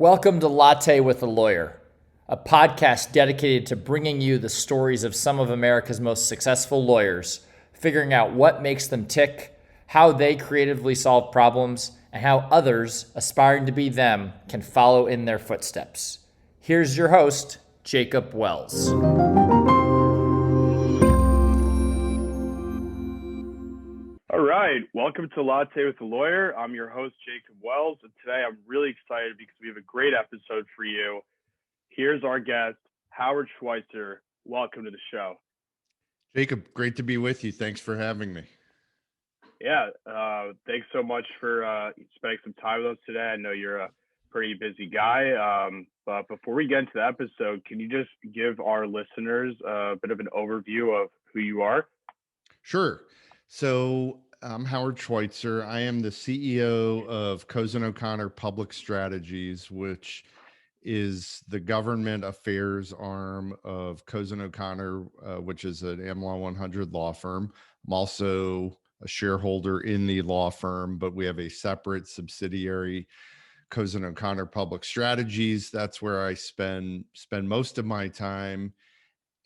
Welcome to Latte with a Lawyer, a podcast dedicated to bringing you the stories of some of America's most successful lawyers, figuring out what makes them tick, how they creatively solve problems, and how others aspiring to be them can follow in their footsteps. Here's your host, Jacob Wells. All right, welcome to Latte with a Lawyer. I'm your host, Jacob Wells, and today I'm really excited because we have a great episode for you. Here's our guest, Howard Schweitzer. Welcome to the show. Jacob, great to be with you. Thanks for having me. Yeah, thanks so much for spending some time with us today. I know you're a pretty busy guy, but before we get into the episode, can you just give our listeners a bit of an overview of who you are? Sure. So I'm Howard Schweitzer. I am the CEO of Cozen O'Connor Public Strategies, which is the government affairs arm of Cozen O'Connor, which is an AmLaw 100 law firm. I'm also a shareholder in the law firm, but we have a separate subsidiary, Cozen O'Connor Public Strategies. That's where I spend most of my time.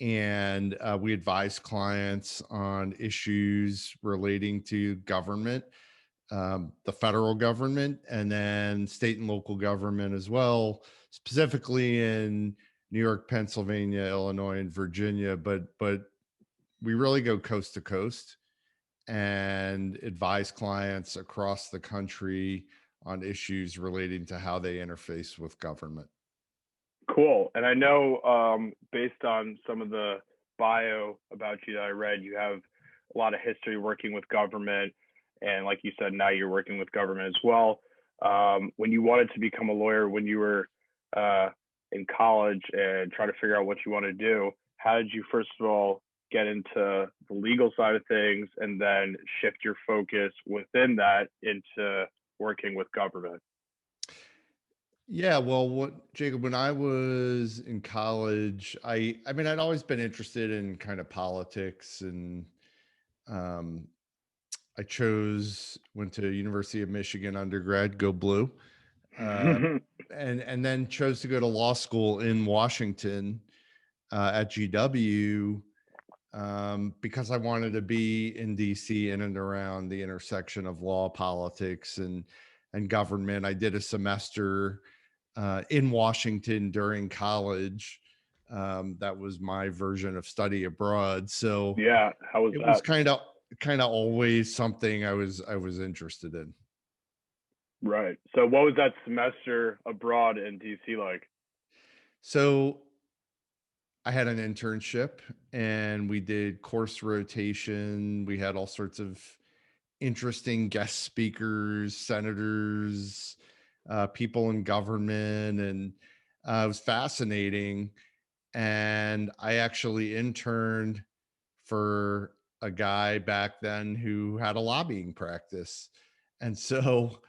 And we advise clients on issues relating to government, the federal government, and then state and local government as well, specifically in New York, Pennsylvania, Illinois, and Virginia. But we really go coast to coast and advise clients across the country on issues relating to how they interface with government. Cool. And I know based on some of the bio about you that I read, you have a lot of history working with government. And like you said, now you're working with government as well. When you wanted to become a lawyer, when you were in college and try to figure out what you want to do, how did you first of all get into the legal side of things and then shift your focus within that into working with government? Yeah, well, Jacob, when I was in college, I mean, I'd always been interested in kind of politics, and um, went to University of Michigan undergrad, go blue, uh, and then chose to go to law school in Washington at GW because I wanted to be in DC, in and around the intersection of law, politics, and government. I did a semester in Washington during college. That was my version of study abroad. So Yeah, how was it was that? kind of always something I was interested in. Right. So what was that semester abroad in DC like? So I had an internship and we did course rotation. We had all sorts of interesting guest speakers, senators, people in government, and it was fascinating. And I actually interned for a guy back then who had a lobbying practice. And so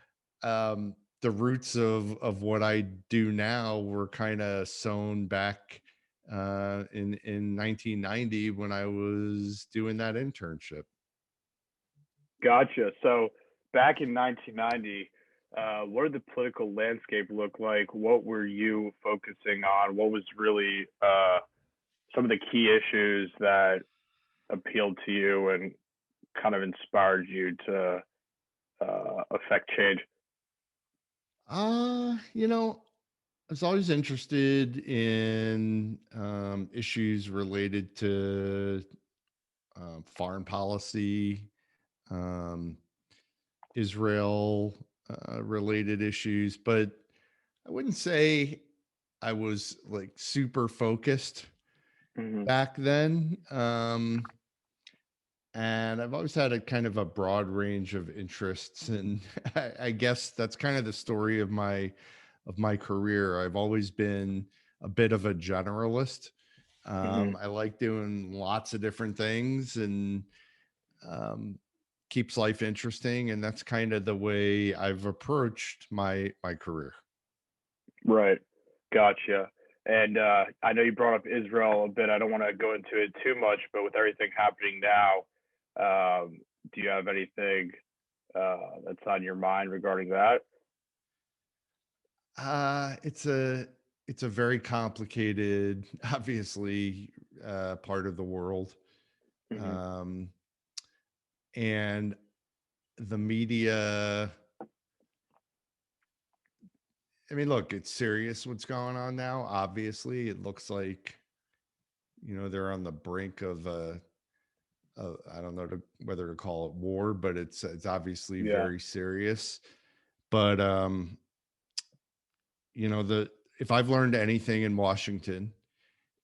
the roots of what I do now were kind of sown back in 1990 when I was doing that internship. Gotcha. So back in 1990, what did the political landscape look like? What were you focusing on? What was really some of the key issues that appealed to you and kind of inspired you to affect change? I was always interested in issues related to foreign policy, um, Israel related issues, but I wouldn't say I was like super focused Mm-hmm. back then. And I've always had a kind of a broad range of interests, and I guess that's kind of the story of my career. I've always been a bit of a generalist. Mm-hmm. I like doing lots of different things, and um, keeps life interesting. And that's kind of the way I've approached my career. Right. Gotcha. And I know you brought up Israel a bit. I don't want to go into it too much, but with everything happening now, do you have anything that's on your mind regarding that? It's a very complicated, obviously, part of the world. Hmm. Um, and the media, I mean, look, it's serious what's going on now. Obviously, it looks like, they're on the brink of I don't know whether to call it war, but it's obviously Yeah. very serious. But the if I've learned anything in Washington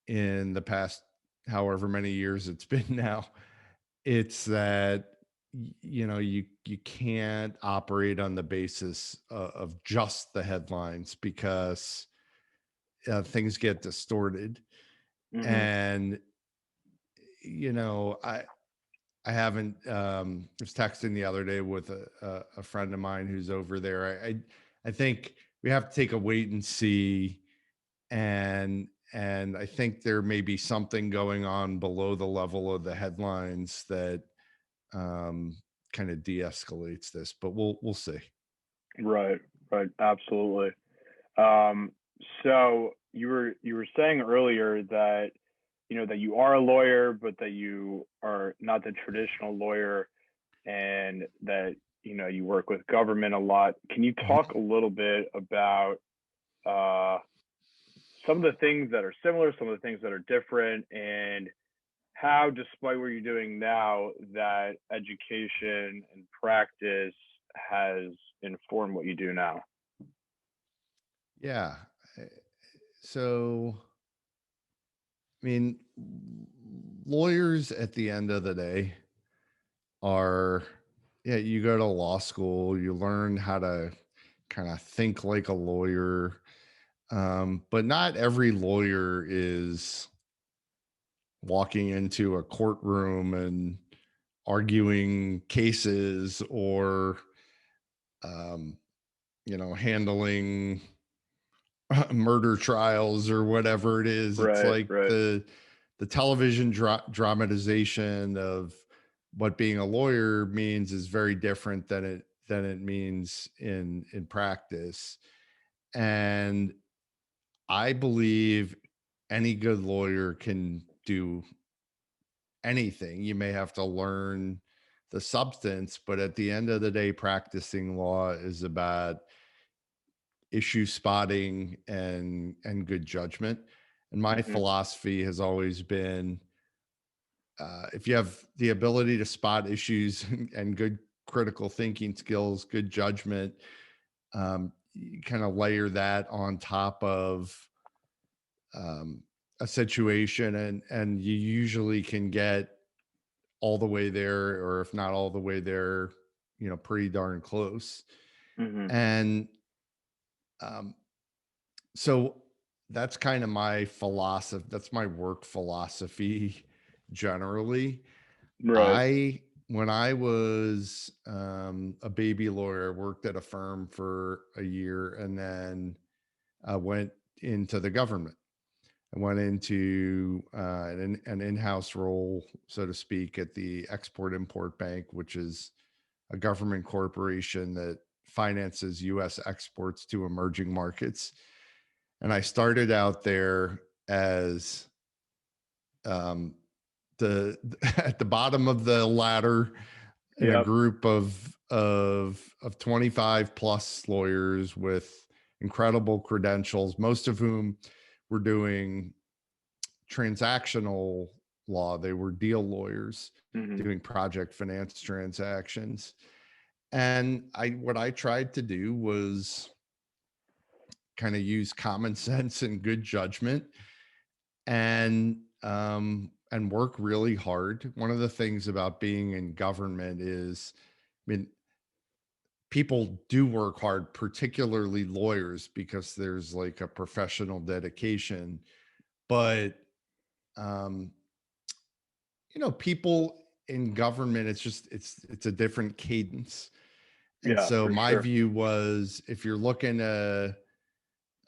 in the past however many years it's been now, it's that you can't operate on the basis of just the headlines, because things get distorted. Hmm. And I haven't was texting the other day with a friend of mine who's over there. I think we have to take a wait and see, and I think there may be something going on below the level of the headlines that um, kind of de-escalates this, but we'll see. Right. Right. Absolutely. Um, so you were saying earlier that that you are a lawyer, but that you are not the traditional lawyer, and that you work with government a lot. Can you Mhm. talk a little bit about uh, some of the things that are similar, some of the things that are different, and how, despite what you're doing now, that education and practice has informed what you do now? Yeah. uh, So, I mean, lawyers at the end of the day are, yeah, you go to law school, you learn how to kind of think like a lawyer. But not every lawyer is walking into a courtroom and arguing cases, or um, handling murder trials or whatever it is. It's Right, like right. the television dramatization of what being a lawyer means is very different than it means in practice. And I believe any good lawyer can do anything. You may have to learn the substance, but at the end of the day, practicing law is about issue spotting and good judgment. And my Hmm. philosophy has always been, if you have the ability to spot issues and good critical thinking skills, good judgment, you kind of layer that on top of um, a situation, and you usually can get all the way there, or if not all the way there, pretty darn close. Hmm. And um, so that's kind of my philosophy. That's my work philosophy generally. Right. When I was a baby lawyer, worked at a firm for a year, and then went into the government. I went into an in-house role, so to speak, at the Export Import Bank, which is a government corporation that finances U.S. exports to emerging markets. And I started out there as um, the at the bottom of the ladder in a Yep. group of 25 plus lawyers with incredible credentials, most of whom were doing transactional law. They were deal lawyers Hmm. doing project finance transactions. And what I tried to do was kind of use common sense and good judgment, and work really hard. One of the things about being in government is, I mean, people do work hard, particularly lawyers, because there's like a professional dedication. But um, people in government, it's a different cadence. And Yeah, so for my sure. view was, if you're looking to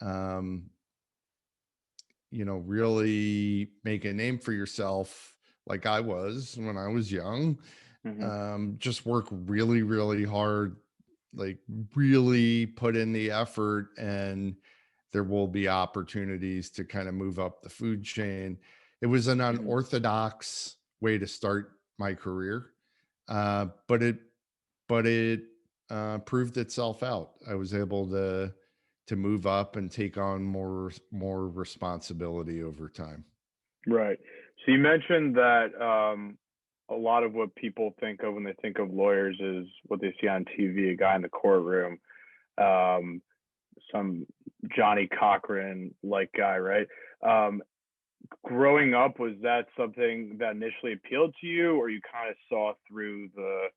um, really make a name for yourself, like I was when I was young, Hmm. just work really, really hard, like really put in the effort, and there will be opportunities to kind of move up the food chain. It was an Mhm. unorthodox way to start my career, but it proved itself out. I was able to move up and take on more responsibility over time. Right. So you mentioned that a lot of what people think of when they think of lawyers is what they see on TV, a guy in the courtroom, um, some Johnny Cochran like guy, right? Um, Growing up, was that something that initially appealed to you, or you kind of saw through the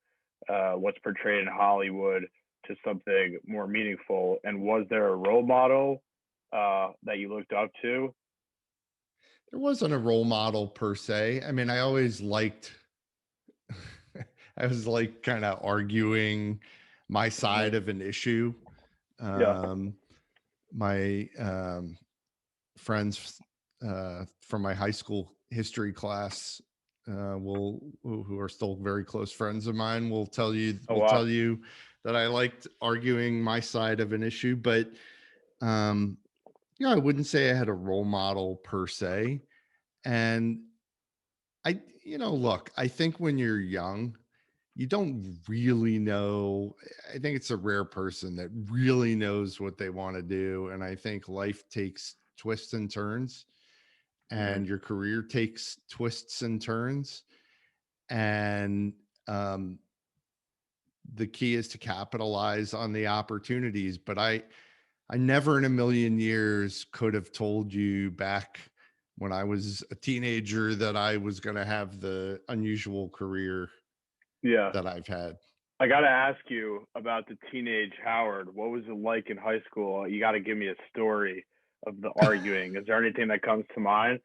what's portrayed in Hollywood to something more meaningful? And was there a role model that you looked up to? There wasn't a role model per se. I mean, I always liked I was like kind of arguing my side Mhm. of an issue. Yeah. Um, my friends from my high school history class who are still very close friends of mine Oh will wow. tell you that I liked arguing my side of an issue, but um, I wouldn't say I had a role model per se. And look, I think when you're young, you don't really know. I think it's a rare person that really knows what they want to do. And I think life takes twists and turns, Hmm. and your career takes twists and turns. And um, the key is to capitalize on the opportunities. But I never in a million years could have told you back when I was a teenager that I was going to have the unusual career Yeah. that I've had. I got to ask you about the teenage Howard. What was it like in high school? You got to give me a story of the arguing. Is there anything that comes to mind?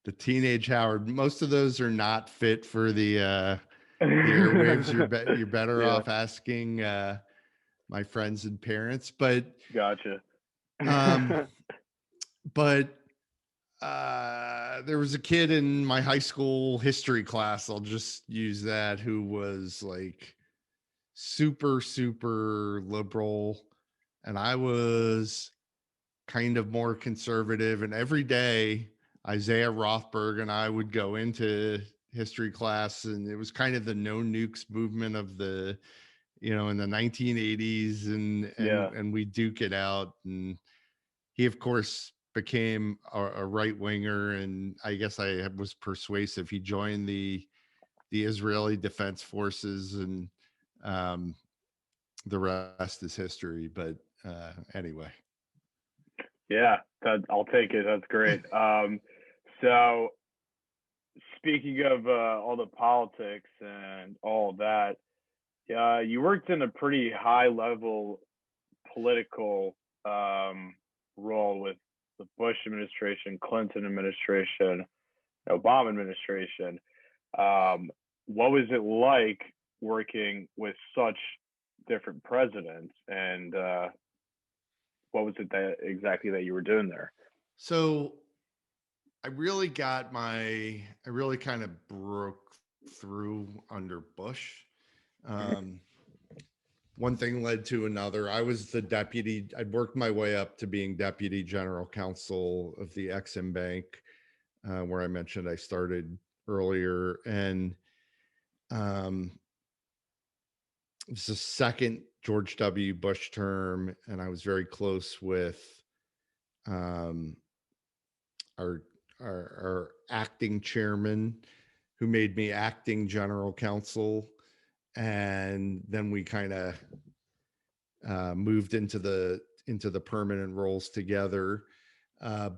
The teenage Howard, most of those are not fit for the airwaves. You're better Yeah, off asking my friends and parents. But gotcha. um, but there was a kid in my high school history class, I'll just use that, who was like super liberal, and I was kind of more conservative. And every day Isaiah Rothberg and I would go into history class, and it was kind of the no nukes movement of the in the 1980s, Yeah. and we duke it out. And he of course became a right winger, and I guess I was persuasive. He joined the Israeli Defense Forces, and um, the rest is history. But anyway. Yeah, I'll take it. That's great. So speaking of all the politics and all of that, you worked in a pretty high level political role with the Bush administration, Clinton administration, Obama administration. Um, what was it like working with such different presidents, and what was it that exactly that you were doing there? So I really kind of broke through under Bush. Um, One thing led to another. I'd worked my way up to being deputy general counsel of the Exim Bank, where I mentioned I started earlier. And um, it was the second George W. Bush term, and I was very close with um, our, our acting chairman, who made me acting general counsel. And then we kind of moved into the permanent roles together.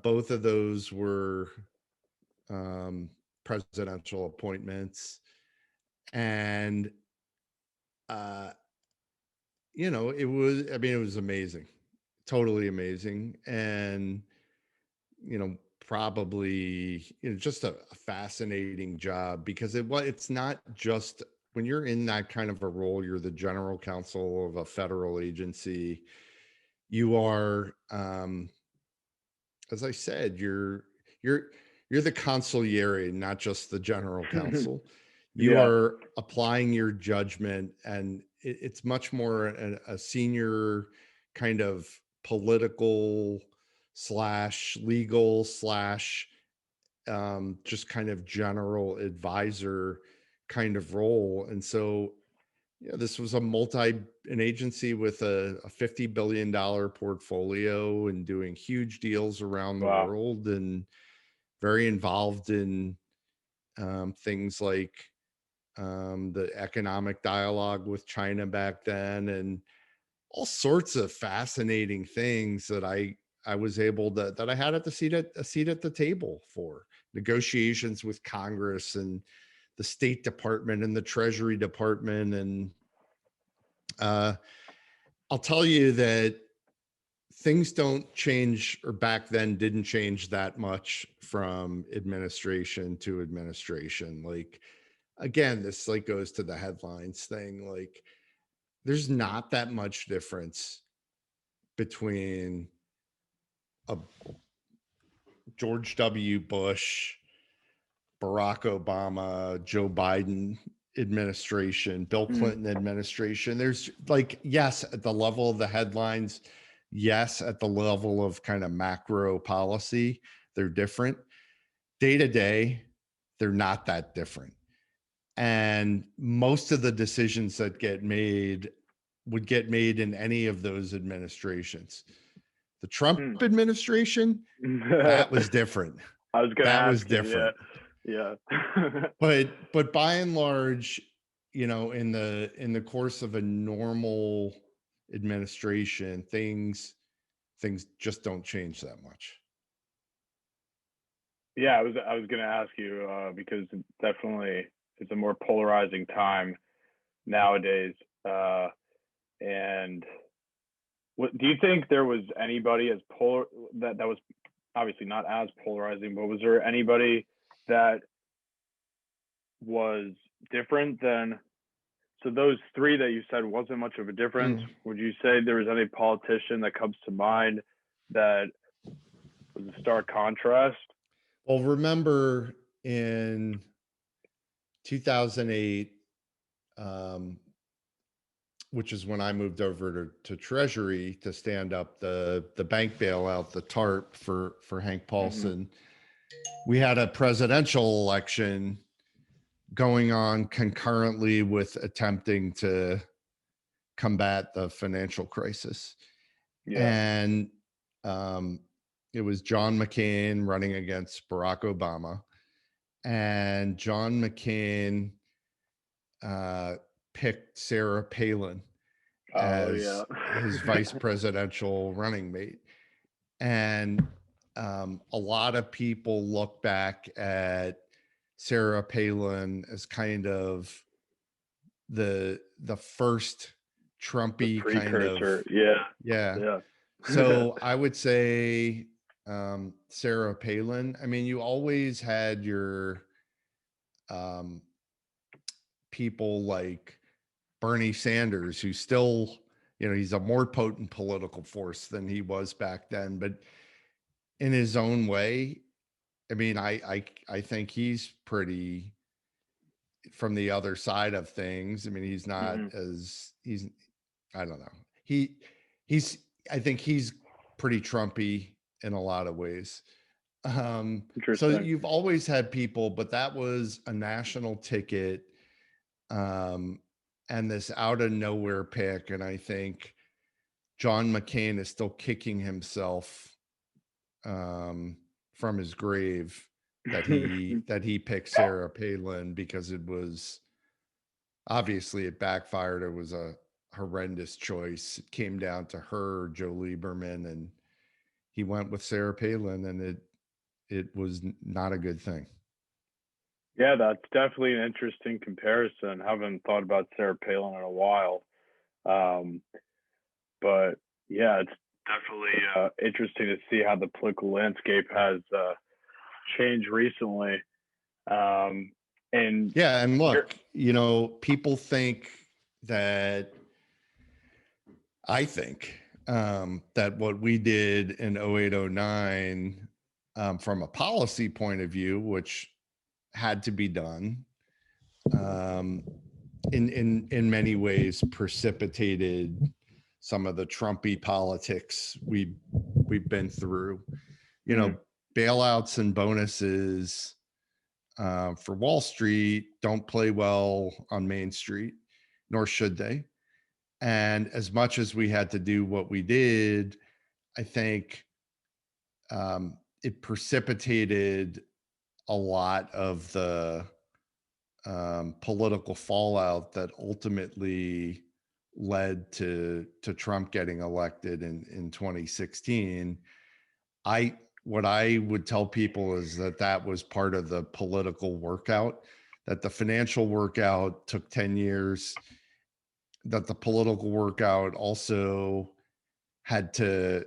Both of those were um, presidential appointments, and uh, it was. I mean, it was amazing, totally amazing, and probably just a fascinating job, because it's not just when you're in that kind of a role. You're the general counsel of a federal agency. You are as I said, you're you're the consigliere, not just the general counsel. You Yeah. are applying your judgment, and it's much more a senior kind of political slash legal slash just kind of general advisor kind of role. And so, yeah, this was an agency with a $50 billion portfolio and doing huge deals around the Wow. world, and very involved in things like the economic dialogue with China back then, and all sorts of fascinating things that I was able that I had a seat at the table for negotiations with Congress and the State Department and the Treasury Department. And I'll tell you that things don't change, or back then didn't change that much from administration to administration. Like, again, this like goes to the headlines thing. Like, there's not that much difference between a George W. Bush, Barack Obama, Joe Biden administration, Bill Clinton administration. There's like, yes, at the level of the headlines, yes, at the level of kind of macro policy, they're different. Day to day, they're not that different. And most of the decisions that get made would get made in any of those administrations. The Trump administration, that was different. I was going to That ask was you, different. Yeah. But by and large, you know, in the course of a normal administration, things just don't change that much. Yeah, I was going to ask you because definitely it's a more polarizing time nowadays. And what do you think there was anybody as that was obviously not as polarizing, but was there anybody that was different than, so those three that you said wasn't much of a difference? Would you say there was any politician that comes to mind that was a stark contrast? Well, remember in 2008, which is when I moved over to Treasury to stand up the bank bailout, the TARP for Hank Paulson. We had a presidential election going on concurrently with attempting to combat the financial crisis. Yeah. And it was John McCain running against Barack Obama. And John McCain picked Sarah Palin as his vice presidential running mate. And a lot of people look back at Sarah Palin as kind of the first Trumpy kind of, yeah. So I would say Sarah Palin. I mean, you always had your people like Bernie Sanders, who still, you know, he's a more potent political force than he was back then, but in his own way. I mean, I think he's pretty from the other side of things. I mean, he's not as I don't know. I think he's pretty Trumpy in a lot of ways. So you've always had people, but that was a national ticket. And this out of nowhere pick. And I think John McCain is still kicking himself from his grave that he picked Sarah Palin, because it was obviously, it backfired. It was a horrendous choice. It came down to her, Joe Lieberman, and he went with Sarah Palin, and it was not a good thing. Yeah, that's definitely an interesting comparison. I haven't thought about Sarah Palin in a while. But yeah, it's definitely interesting to see how the political landscape has changed recently. And yeah, and look, you know, people think that I think that what we did in 0809 from a policy point of view, which had to be done, in many ways precipitated some of the Trumpy politics we've been through. You know, bailouts and bonuses for Wall Street don't play well on Main Street, nor should they. And as much as we had to do what we did, I think it precipitated a lot of the political fallout that ultimately led to Trump getting elected in 2016. What I would tell people is that was part of the political workout, that the financial workout took 10 years, that the political workout also had to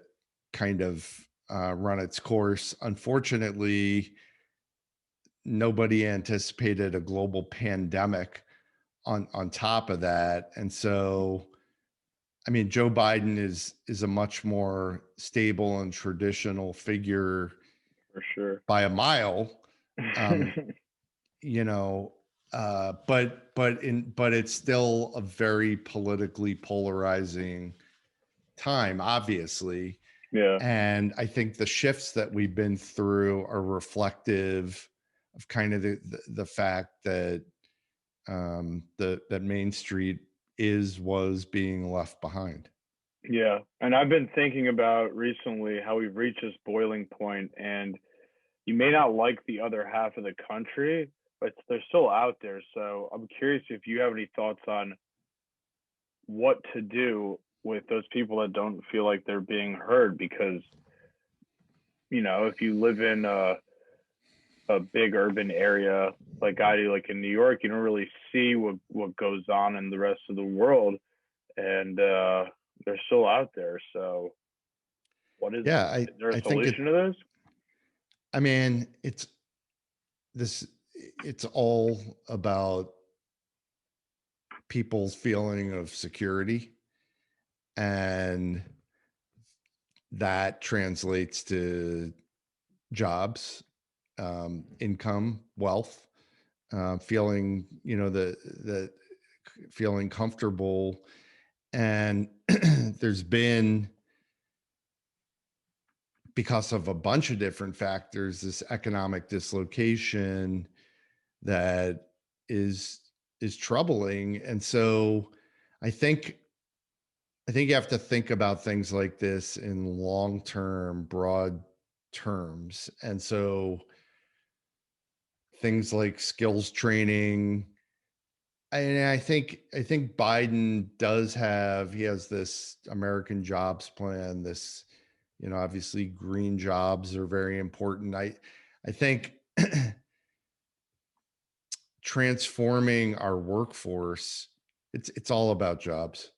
kind of run its course. Unfortunately, nobody anticipated a global pandemic on top of that. And so, I mean, Joe Biden is a much more stable and traditional figure For sure. by a mile. You know, but it's still a very politically polarizing time, obviously. Yeah. And I think the shifts that we've been through are reflective of kind of the fact that that Main Street was being left behind. Yeah. And I've been thinking about recently how we've reached this boiling point, and you may not like the other half of the country, but they're still out there. So I'm curious if you have any thoughts on what to do with those people that don't feel like they're being heard, because, you know, if you live in a big urban area like I do, like in New York, you don't really see what goes on in the rest of the world, and they're still out there. So, is there a I think solution to this? I mean, it's all about people's feeling of security, and that translates to jobs, income, wealth, feeling, you know, the feeling comfortable. And there's been, because of a bunch of different factors, this economic dislocation that is troubling. And so I think you have to think about things like this in long-term, broad terms. And so things like skills training. And I think Biden he has this American jobs plan, this, you know, obviously green jobs are very important. I think transforming our workforce, it's all about jobs.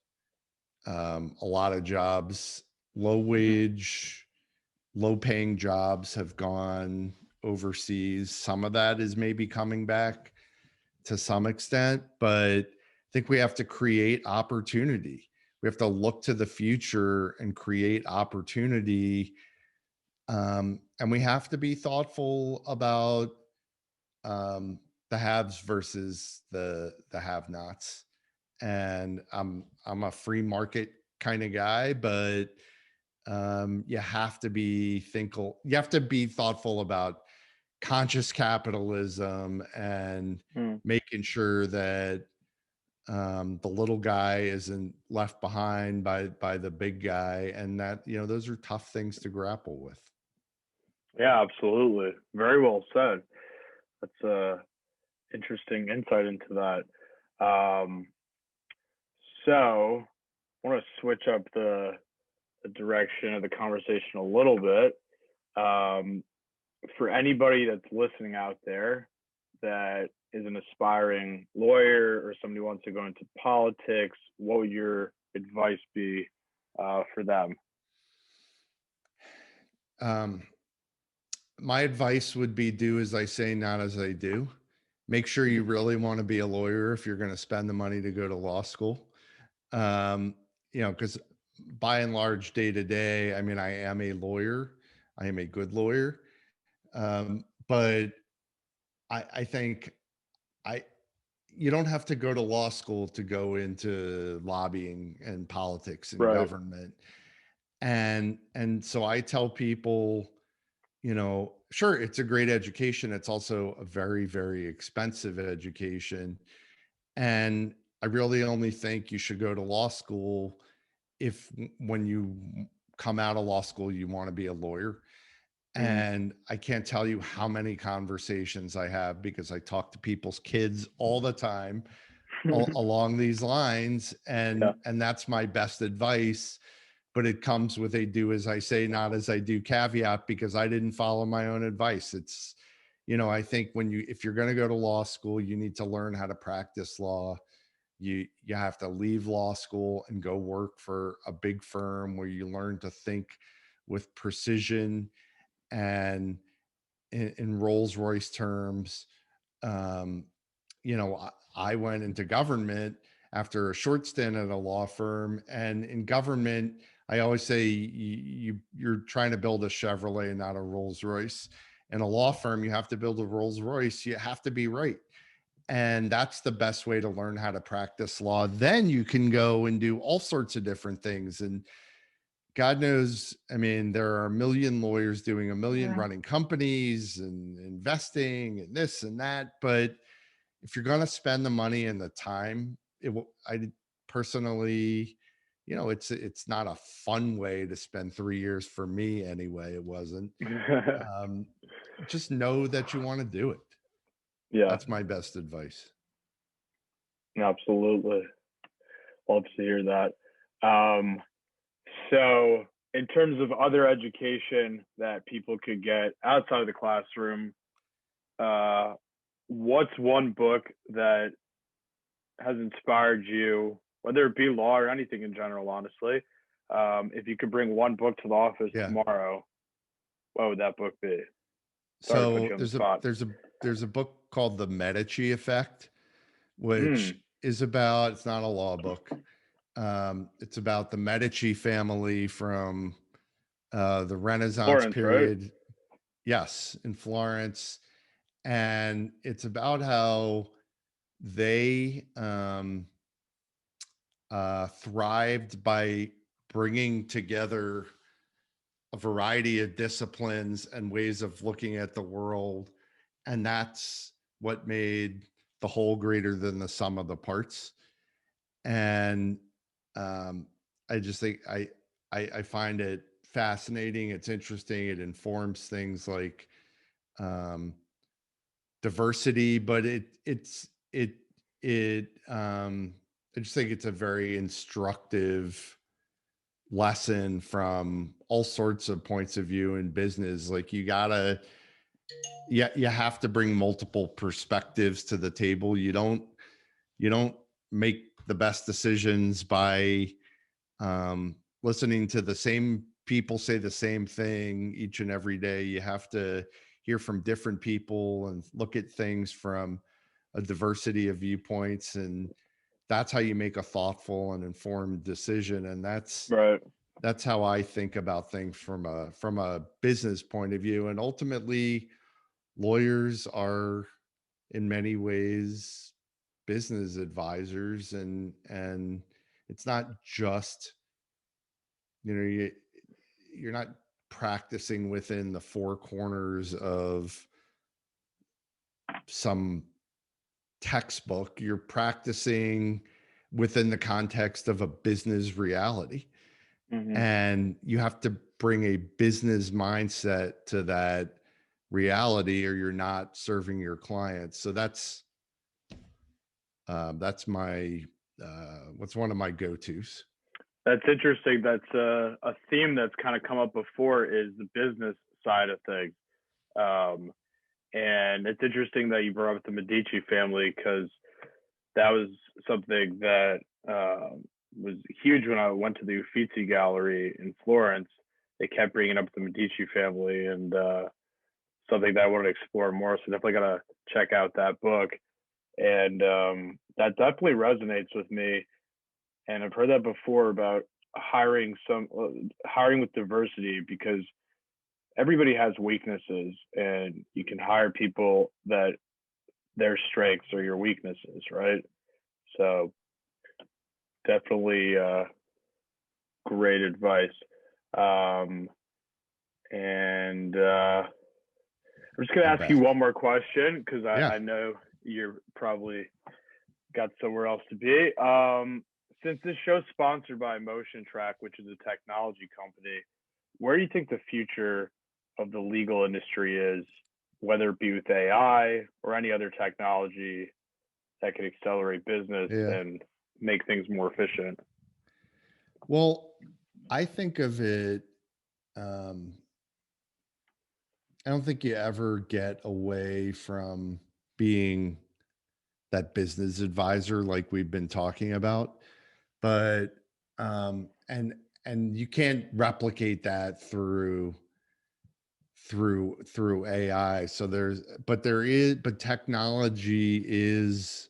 A lot of jobs, low wage, low paying jobs have gone overseas. Some of that is maybe coming back to some extent, but I think we have to create opportunity. We have to look to the future and create opportunity. And we have to be thoughtful about the haves versus the have-nots. And I'm a free market kind of guy, but you have to be thoughtful about conscious capitalism and making sure that the little guy isn't left behind by the big guy, and that, you know, those are tough things to grapple with. Yeah, absolutely. Very well said. That's a interesting insight into that. So I want to switch up the direction of the conversation a little bit. For anybody that's listening out there that is an aspiring lawyer or somebody who wants to go into politics, what would your advice be for them? My advice would be do as I say, not as I do. Make sure you really want to be a lawyer if you're going to spend the money to go to law school. You know, because by and large, day to day, I mean, I am a lawyer. I am a good lawyer. But I think you don't have to go to law school to go into lobbying and politics and Right. government. And so I tell people, sure, it's a great education. It's also a very, very expensive education. And I really only think you should go to law school if when you come out of law school, you want to be a lawyer. Mm. And I can't tell you how many conversations I have because I talk to people's kids all the time along these lines. Yeah. And that's my best advice. But it comes with a do as I say, not as I do caveat, because I didn't follow my own advice. It's, I think if you're going to go to law school, you need to learn how to practice law. You have to leave law school and go work for a big firm where you learn to think with precision. And in Rolls-Royce terms, um, I went into government after a short stint at a law firm. And in government, I always say you're trying to build a Chevrolet, not a Rolls-Royce. In a law firm, you have to build a Rolls-Royce. You have to be right. And that's the best way to learn how to practice law. Then you can go and do all sorts of different things. And God knows, I mean, there are a million lawyers doing a million running companies and investing and this and that. But if you're going to spend the money and the time, I personally, it's not a fun way to spend 3 years for me anyway. It wasn't. Um, just know that you want to do it. Yeah, That's my best advice. absolutely. Love to hear that. Um, so, in terms of other education that people could get outside of the classroom, uh, what's one book that has inspired you, whether it be law or anything in general, honestly? If you could bring one book to the office Yeah. tomorrow, what would that book be? Sorry to put So you on the spot. there's a book called The Medici Effect, which Mm, is about, it's not a law book. It's about the Medici family from the Renaissance Florence, right? period. Yes, in Florence. And it's about how they thrived by bringing together a variety of disciplines and ways of looking at the world. And that's what made the whole greater than the sum of the parts. And um, I just think I find it fascinating. It's interesting. It informs things like um, diversity, but I just think it's a very instructive lesson from all sorts of points of view in business. Like you have to bring multiple perspectives to the table. You don't make the best decisions by listening to the same people say the same thing each and every day. You have to hear from different people and look at things from a diversity of viewpoints. And that's how you make a thoughtful and informed decision. And Right. that's how I think about things from a business point of view. And ultimately, lawyers are in many ways business advisors, and it's not just, you're not practicing within the four corners of some textbook. You're practicing within the context of a business reality. Mm-hmm. And you have to bring a business mindset to that reality, or you're not serving your clients. So that's my what's one of my go-tos. That's interesting. That's a theme that's kind of come up before, is the business side of things. Um, and it's interesting that you brought up the Medici family, because that was something that was huge when I went to the Uffizi Gallery in Florence. They kept bringing up the Medici family, and something that I wanted to explore more. So definitely got to check out that book. And that definitely resonates with me. And I've heard that before about hiring with diversity, because everybody has weaknesses, and you can hire people that their strengths or your weaknesses, right? So definitely great advice. And I'm just going to ask you one more question because I know you're probably got somewhere else to be. Since this show's sponsored by Motion Track, which is a technology company, where do you think the future of the legal industry is, whether it be with AI or any other technology that could accelerate business and make things more efficient? Well, I think of it, I don't think you ever get away from being that business advisor like we've been talking about, but and you can't replicate that through AI. So but technology is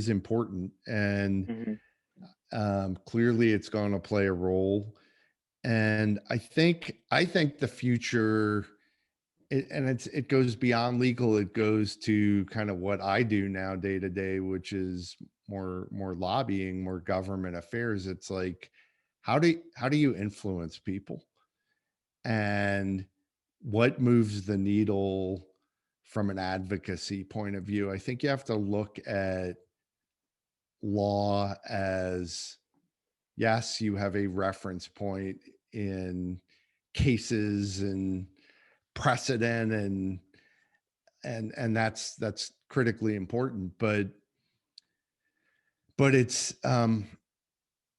important, and clearly it's going to play a role. And I think the future, it goes beyond legal. It goes to kind of what I do now day to day, which is more lobbying, more government affairs. It's like, how do you influence people, and what moves the needle from an advocacy point of view? I think you have to look at law as, yes, you have a reference point in cases and precedent, and that's critically important, but it's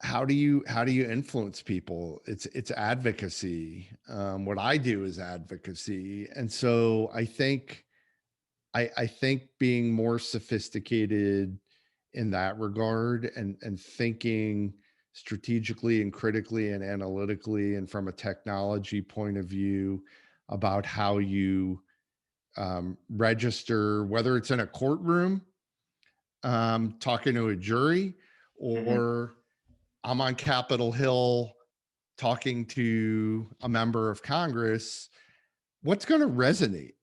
how do you influence people? It's advocacy. What I do is advocacy. And so I think being more sophisticated in that regard, and thinking strategically and critically and analytically and from a technology point of view about how you register, whether it's in a courtroom, talking to a jury, or I'm on Capitol Hill talking to a member of Congress, what's going to resonate?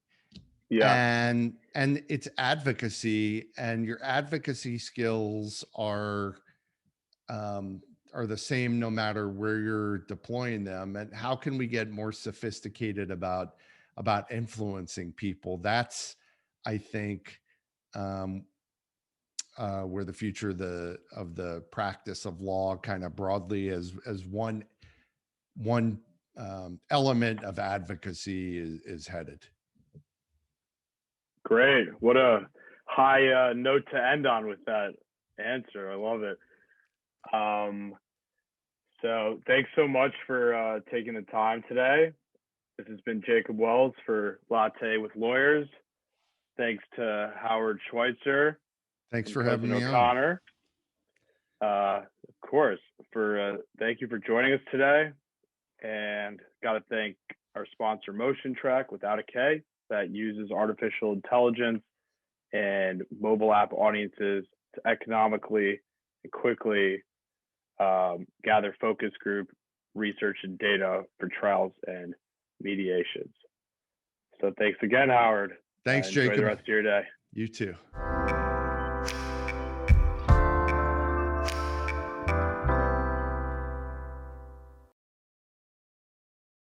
And it's advocacy, and your advocacy skills are the same no matter where you're deploying them. And how can we get more sophisticated about influencing people? That's, I think, where the future of the practice of law, kind of broadly, as one element of advocacy, is headed. Great. What a high note to end on with that answer. I love it. So thanks so much for taking the time today. This has been Jacob Wells for Latte with Lawyers. Thanks to Howard Schweitzer. Thanks for having me on. Of course. Thank you for joining us today. And got to thank our sponsor, Motion Track, without a K, that uses artificial intelligence and mobile app audiences to economically and quickly gather focus group research and data for trials and mediations. So thanks again, Howard. Thanks, Jacob. Enjoy the rest of your day. You too.